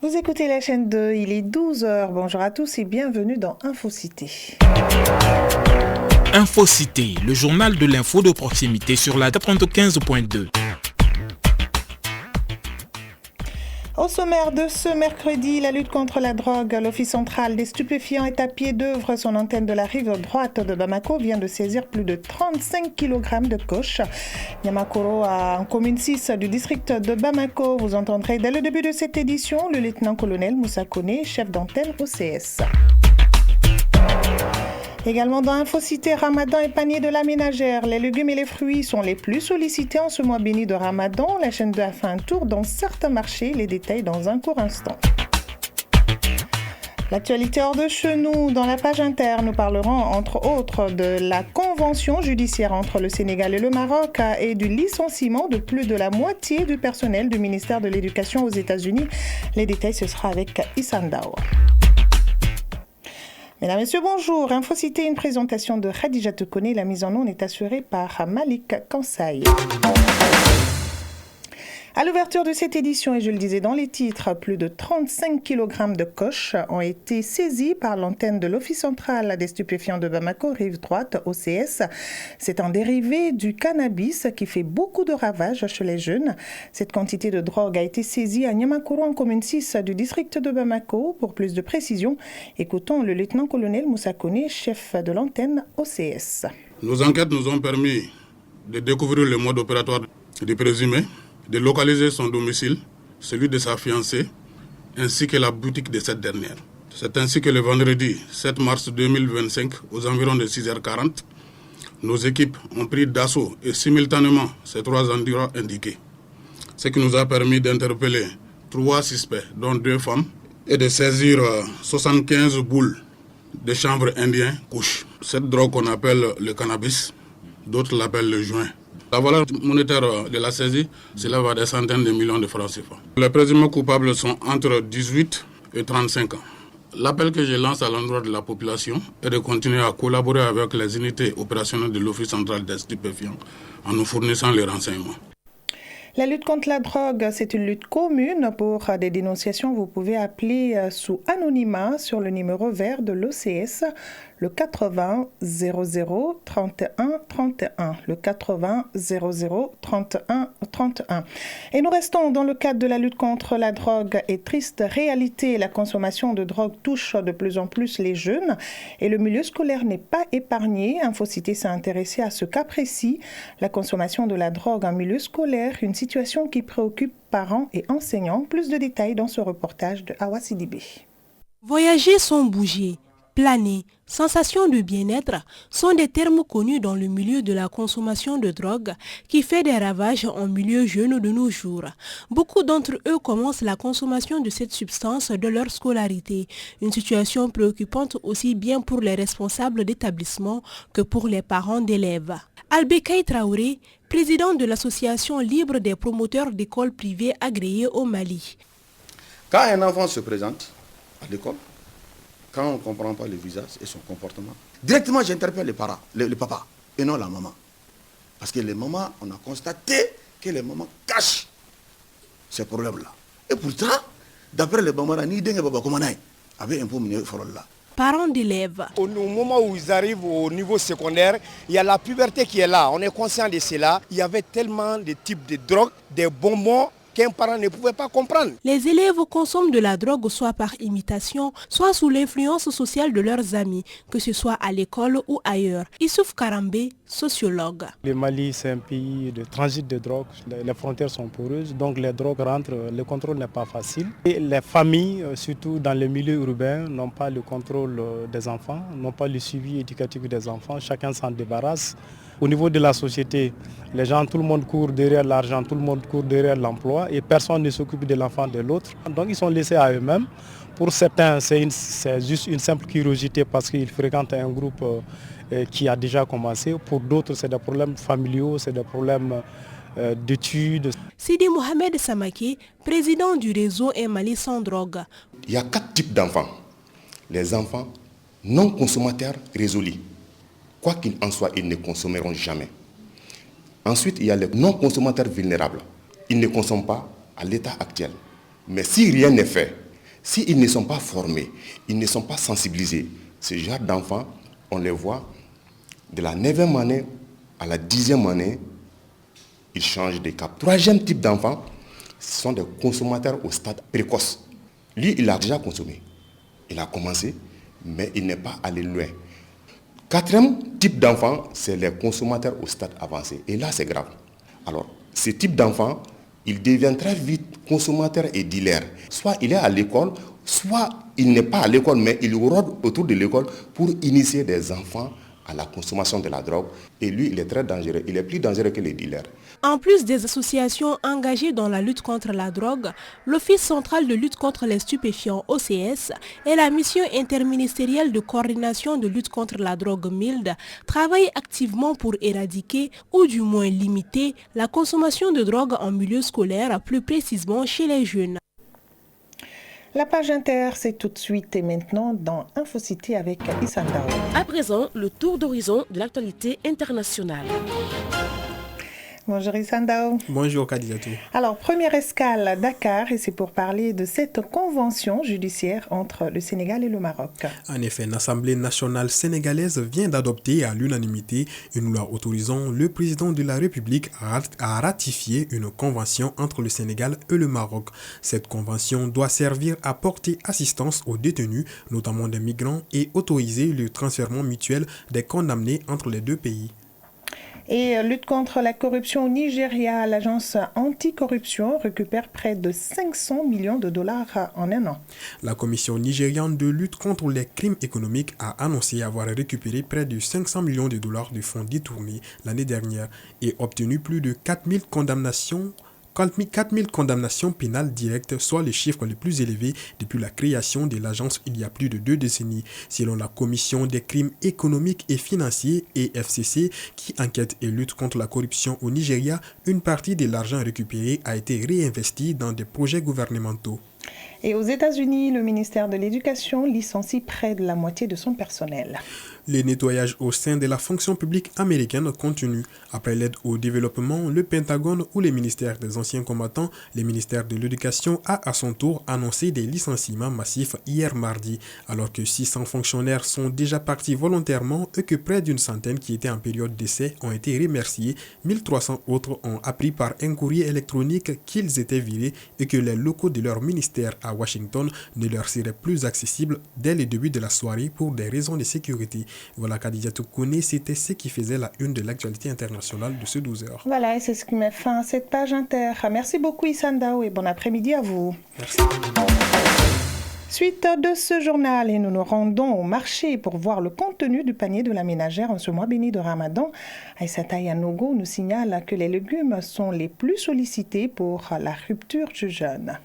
Vous écoutez la chaîne 2, il est 12h. Bonjour à tous et bienvenue dans InfoCité. InfoCité, le journal de l'info de proximité sur la 95.2. Au sommaire de ce mercredi, la lutte contre la drogue. L'Office central des stupéfiants est à pied d'œuvre. Son antenne de la rive droite de Bamako vient de saisir plus de 35 kg de coche. Niamakoro, en commune 6 du district de Bamako. Vous entendrez dès le début de cette édition le lieutenant-colonel Moussa Koné, chef d'antenne OCS. Également dans InfoCité, Ramadan et panier de la ménagère. Les légumes et les fruits sont les plus sollicités en ce mois béni de Ramadan. La chaîne 2 a fait un tour dans certains marchés. Les détails dans un court instant. L'actualité hors de chez nous, dans la page inter, nous parlerons entre autres de la convention judiciaire entre le Sénégal et le Maroc et du licenciement de plus de la moitié du personnel du ministère de l'Éducation aux États-Unis. Les détails, ce sera avec Issandao. Mesdames, Messieurs, bonjour. InfoCité, une présentation de Khadija Tekone. La mise en onde est assurée par Malik Kansai. À l'ouverture de cette édition, et je le disais dans les titres, plus de 35 kg de coche ont été saisis par l'antenne de l'Office central des stupéfiants de Bamako, rive droite, OCS. C'est un dérivé du cannabis qui fait beaucoup de ravages chez les jeunes. Cette quantité de drogue a été saisie à Niamakoro, en commune 6 du district de Bamako. Pour plus de précision, écoutons le lieutenant-colonel Moussa Koné, chef de l'antenne OCS. Nos enquêtes nous ont permis de découvrir le mode opératoire du présumé, de localiser son domicile, celui de sa fiancée, ainsi que la boutique de cette dernière. C'est ainsi que le vendredi 7 mars 2025, aux environs de 6h40, nos équipes ont pris d'assaut et simultanément ces trois endroits indiqués, ce qui nous a permis d'interpeller 3 suspects, dont 2 femmes, et de saisir 75 boules de chanvre indien couche. Cette drogue qu'on appelle le cannabis, d'autres l'appellent le joint. La valeur monétaire de la saisie s'élève à des centaines de millions de francs CFA. Les présumés coupables sont entre 18 et 35 ans. L'appel que je lance à l'endroit de la population est de continuer à collaborer avec les unités opérationnelles de l'Office central des stupéfiants en nous fournissant les renseignements. La lutte contre la drogue, c'est une lutte commune. Pour des dénonciations, vous pouvez appeler sous anonymat sur le numéro vert de l'OCS, le 80 00 31 31, le 80 00 31 31. Et nous restons dans le cadre de la lutte contre la drogue et triste réalité. La consommation de drogue touche de plus en plus les jeunes et le milieu scolaire n'est pas épargné. InfoCité s'est intéressé à ce cas précis, la consommation de la drogue en milieu scolaire, une situation qui préoccupe parents et enseignants. Plus de détails dans ce reportage de Awa Sidibé. Voyager sans bouger, planer, sensation de bien-être sont des termes connus dans le milieu de la consommation de drogue qui fait des ravages en milieu jeune de nos jours. Beaucoup d'entre eux commencent la consommation de cette substance de leur scolarité, une situation préoccupante aussi bien pour les responsables d'établissement que pour les parents d'élèves. Albekaï Traoré, président de l'association libre des promoteurs d'écoles privées agréées au Mali. Quand un enfant se présente à l'école, quand on ne comprend pas le visage et son comportement, directement j'interpelle les parents, le papa, et non la maman. Parce que les mamans, on a constaté que les mamans cachent ces problèmes-là. Et pourtant, d'après les mamans, ni dengue baba komanai avait un peu mené là. Parents d'élèves. Au moment où ils arrivent au niveau secondaire, il y a la puberté qui est là. On est conscient de cela. Il y avait tellement de types de drogues, des bonbons qu'un parent ne pouvait pas comprendre. Les élèves consomment de la drogue soit par imitation, soit sous l'influence sociale de leurs amis, que ce soit à l'école ou ailleurs. Issouf Karambé, sociologue. Le Mali, c'est un pays de transit de drogue. Les frontières sont poreuses, donc les drogues rentrent, le contrôle n'est pas facile. Et les familles, surtout dans les milieux urbains, n'ont pas le contrôle des enfants, n'ont pas le suivi éducatif des enfants. Chacun s'en débarrasse. Au niveau de la société, les gens, tout le monde court derrière l'argent, tout le monde court derrière l'emploi et personne ne s'occupe de l'enfant de l'autre. Donc ils sont laissés à eux-mêmes. Pour certains, c'est juste une simple curiosité parce qu'ils fréquentent un groupe qui a déjà commencé. Pour d'autres, c'est des problèmes familiaux, c'est des problèmes d'études. Sidi Mohamed Samake, président du réseau Un Mali sans drogue. Il y a 4 types d'enfants. Les enfants non consommateurs résolus. Quoi qu'il en soit, ils ne consommeront jamais. Ensuite, il y a les non-consommateurs vulnérables. Ils ne consomment pas à l'état actuel. Mais si rien n'est fait, S'ils ne sont pas formés, ils ne sont pas sensibilisés, ce genre d'enfants, on les voit de la 9e année à la 10e année, ils changent de cap. 3e type d'enfants, ce sont des consommateurs au stade précoce. Lui, il a déjà consommé. Il a commencé, mais il n'est pas allé loin. 4e type d'enfants, c'est les consommateurs au stade avancé. Et là, c'est grave. Alors, ce type d'enfants, il devient très vite consommateur et dealer. Soit il est à l'école, soit il n'est pas à l'école, mais il rôde autour de l'école pour initier des enfants à la consommation de la drogue. Et lui, il est très dangereux. Il est plus dangereux que les dealers. En plus des associations engagées dans la lutte contre la drogue, l'Office central de lutte contre les stupéfiants OCS et la mission interministérielle de coordination de lutte contre la drogue MILD travaillent activement pour éradiquer ou du moins limiter la consommation de drogue en milieu scolaire, plus précisément chez les jeunes. La page inter, c'est tout de suite et maintenant dans InfoCité avec Issa Ndao. À présent, le tour d'horizon de l'actualité internationale. Bonjour Issa Ndao. Bonjour Kadijatou. Alors, première escale, Dakar, et c'est pour parler de cette convention judiciaire entre le Sénégal et le Maroc. En effet, l'Assemblée nationale sénégalaise vient d'adopter à l'unanimité une loi autorisant le président de la République à ratifier une convention entre le Sénégal et le Maroc. Cette convention doit servir à porter assistance aux détenus, notamment des migrants, et autoriser le transfert mutuel des condamnés entre les deux pays. Et lutte contre la corruption au Nigeria, l'agence anticorruption récupère près de 500 millions de dollars en un an. La commission nigériane de lutte contre les crimes économiques a annoncé avoir récupéré près de 500 millions de dollars de fonds détournés l'année dernière et obtenu plus de 4000 condamnations pénales directes, soit le chiffre le plus élevé depuis la création de l'agence il y a plus de 2 décennies. Selon la Commission des crimes économiques et financiers, EFCC, qui enquête et lutte contre la corruption au Nigeria, une partie de l'argent récupéré a été réinvesti dans des projets gouvernementaux. Et aux États-Unis, le ministère de l'Éducation licencie près de la moitié de son personnel. Le nettoyage au sein de la fonction publique américaine continue. Après l'aide au développement, le Pentagone ou les ministères des anciens combattants, le ministère de l'Éducation a à son tour annoncé des licenciements massifs hier mardi, alors que 600 fonctionnaires sont déjà partis volontairement et que près d'une centaine qui étaient en période d'essai ont été remerciés. 1300 autres ont appris par un courrier électronique qu'ils étaient virés et que les locaux de leur ministère à Washington ne leur seraient plus accessibles dès le début de la soirée pour des raisons de sécurité. Voilà, Kadijatou Kone, c'était ce qui faisait la une de l'actualité internationale de ce 12h. Voilà, et c'est ce qui met fin à cette page inter. Merci beaucoup Issa Ndao et bon après-midi à vous. Merci. Suite de ce journal, et nous nous rendons au marché pour voir le contenu du panier de la ménagère en ce mois béni de Ramadan. Aïssata Yanogo nous signale que les légumes sont les plus sollicités pour la rupture du jeûne.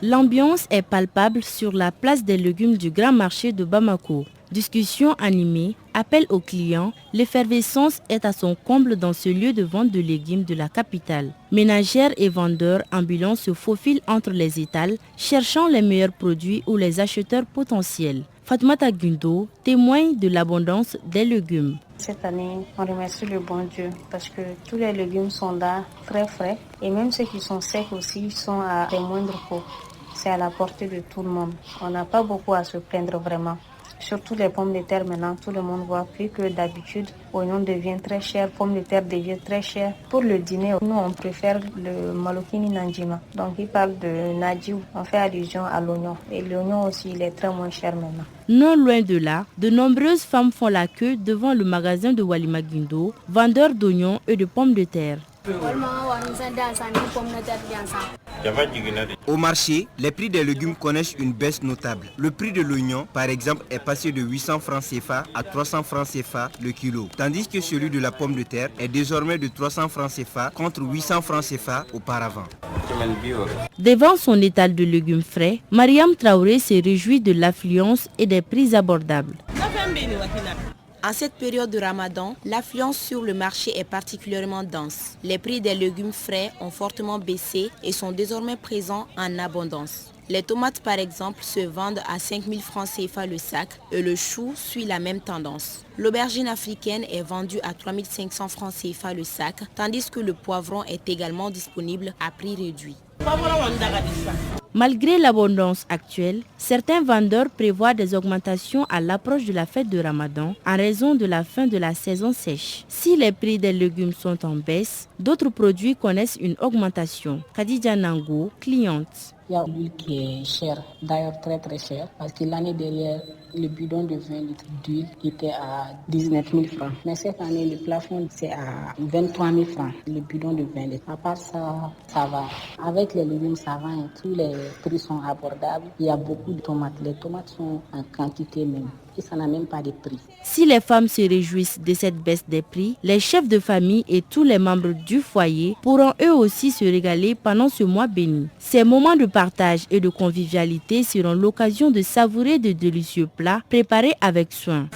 L'ambiance est palpable sur la place des légumes du Grand Marché de Bamako. Discussion animée, appel aux clients, l'effervescence est à son comble dans ce lieu de vente de légumes de la capitale. Ménagères et vendeurs ambulants se faufilent entre les étals, cherchant les meilleurs produits ou les acheteurs potentiels. Fatoumata Gundo témoigne de l'abondance des légumes. Cette année, on remercie le bon Dieu parce que tous les légumes sont là, très frais. Et même ceux qui sont secs aussi sont à des moindres coûts. C'est à la portée de tout le monde. On n'a pas beaucoup à se plaindre vraiment. Surtout les pommes de terre maintenant, tout le monde voit plus que d'habitude. Oignon devient très cher, pommes de terre devient très cher. Pour le dîner, nous on préfère le malokini nanjima. Donc il parle de nadjiou, on fait allusion à l'oignon. Et l'oignon aussi, il est très moins cher maintenant. Non loin de là, de nombreuses femmes font la queue devant le magasin de Walima Guindo, vendeur d'oignons et de pommes de terre. Au marché, les prix des légumes connaissent une baisse notable. Le prix de l'oignon, par exemple, est passé de 800 francs CFA à 300 francs CFA le kilo, tandis que celui de la pomme de terre est désormais de 300 francs CFA contre 800 francs CFA auparavant. Devant son étal de légumes frais, Mariam Traoré se réjouit de l'affluence et des prix abordables. En cette période de Ramadan, l'affluence sur le marché est particulièrement dense. Les prix des légumes frais ont fortement baissé et sont désormais présents en abondance. Les tomates par exemple se vendent à 5 000 francs CFA le sac et le chou suit la même tendance. L'aubergine africaine est vendue à 3 500 francs CFA le sac, tandis que le poivron est également disponible à prix réduit. Malgré l'abondance actuelle, certains vendeurs prévoient des augmentations à l'approche de la fête de Ramadan en raison de la fin de la saison sèche. Si les prix des légumes sont en baisse, d'autres produits connaissent une augmentation. Khadija Nango, cliente. Il y a l'huile qui est chère, d'ailleurs très très chère, parce que l'année dernière, le bidon de 20 litres d'huile était à 19 000 francs. Mais cette année, le plafond, c'est à 23 000 francs, le bidon de 20 litres. À part ça, ça va. Avec les légumes, ça va, et tous les prix sont abordables. Il y a beaucoup de tomates. Les tomates sont en quantité même. Et ça n'a même pas de prix. Si les femmes se réjouissent de cette baisse des prix, les chefs de famille et tous les membres du foyer pourront eux aussi se régaler pendant ce mois béni. Ces moments de partage et de convivialité seront l'occasion de savourer de délicieux plats préparés avec soin.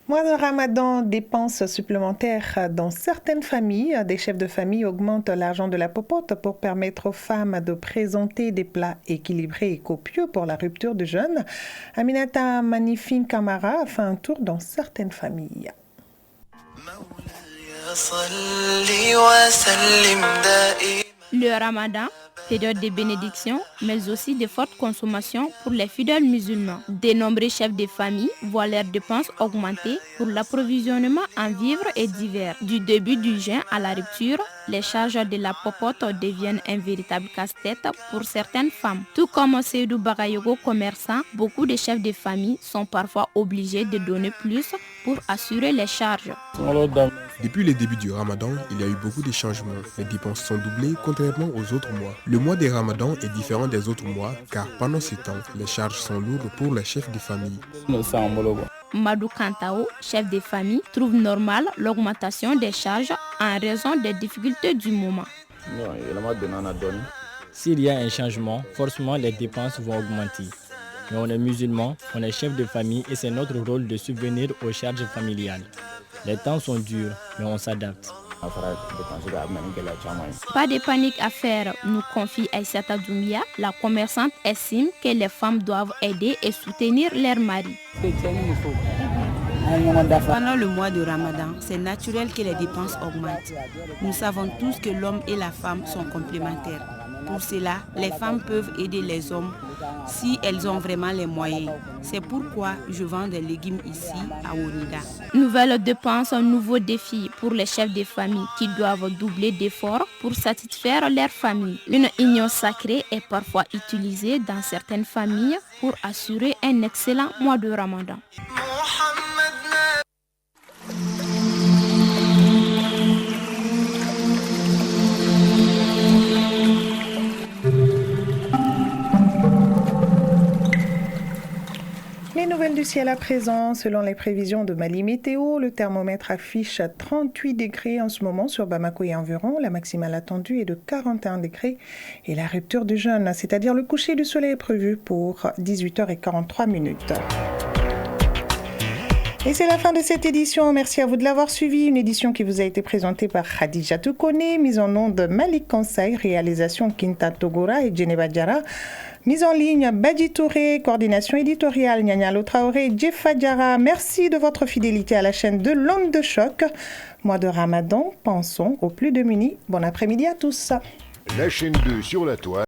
Mois de Ramadan, dépenses supplémentaires dans certaines familles. Des chefs de famille augmentent l'argent de la popote pour permettre aux femmes de présenter des plats équilibrés et copieux pour la rupture de jeûne. Aminata Manifin Kamara a fait un tour dans certaines familles. Le Ramadan, période de bénédiction, mais aussi de forte consommation pour les fidèles musulmans. De nombreux chefs de famille voient leurs dépenses augmenter pour l'approvisionnement en vivres et divers. Du début du jeûne à la rupture, les charges de la popote deviennent un véritable casse-tête pour certaines femmes. Tout comme Seydou Bagayogo, commerçant, beaucoup de chefs de famille sont parfois obligés de donner plus pour assurer les charges. Depuis le début du Ramadan, il y a eu beaucoup de changements. Les dépenses sont doublées contrairement aux autres mois. Le mois des Ramadan est différent des autres mois car pendant ce temps, les charges sont lourdes pour les chefs de famille. Madou Kantao, chef de famille, trouve normal l'augmentation des charges en raison des difficultés du moment. S'il y a un changement, forcément les dépenses vont augmenter. Mais on est musulmans, on est chef de famille et c'est notre rôle de subvenir aux charges familiales. Les temps sont durs, mais on s'adapte. Pas de panique à faire, nous confie Aïssata Doumbia. La commerçante estime que les femmes doivent aider et soutenir leurs maris. Pendant le mois de Ramadan, c'est naturel que les dépenses augmentent. Nous savons tous que l'homme et la femme sont complémentaires. Pour cela, les femmes peuvent aider les hommes si elles ont vraiment les moyens. C'est pourquoi je vends des légumes ici à Onida. Nouvelle dépense, un nouveau défi pour les chefs de famille qui doivent doubler d'efforts pour satisfaire leur famille. Une union sacrée est parfois utilisée dans certaines familles pour assurer un excellent mois de Ramadan. Les nouvelles du ciel à présent, selon les prévisions de Mali Météo, le thermomètre affiche 38 degrés en ce moment sur Bamako et environ. La maximale attendue est de 41 degrés et la rupture du jeûne, c'est-à-dire le coucher du soleil est prévu pour 18h43. Et c'est la fin de cette édition. Merci à vous de l'avoir suivi. Une édition qui vous a été présentée par Khadija Toukone, mise en nom de Malik Conseil, réalisation Kinta Togora et Djeneba Diara. Mise en ligne, Badi Touré, coordination éditoriale, Nyanyalo Traoré, Jefa Diara. Merci de votre fidélité à la chaîne de l'Onde de Choc. Mois de Ramadan, pensons aux plus démunis. Bon après-midi à tous. La chaîne 2 sur la toile.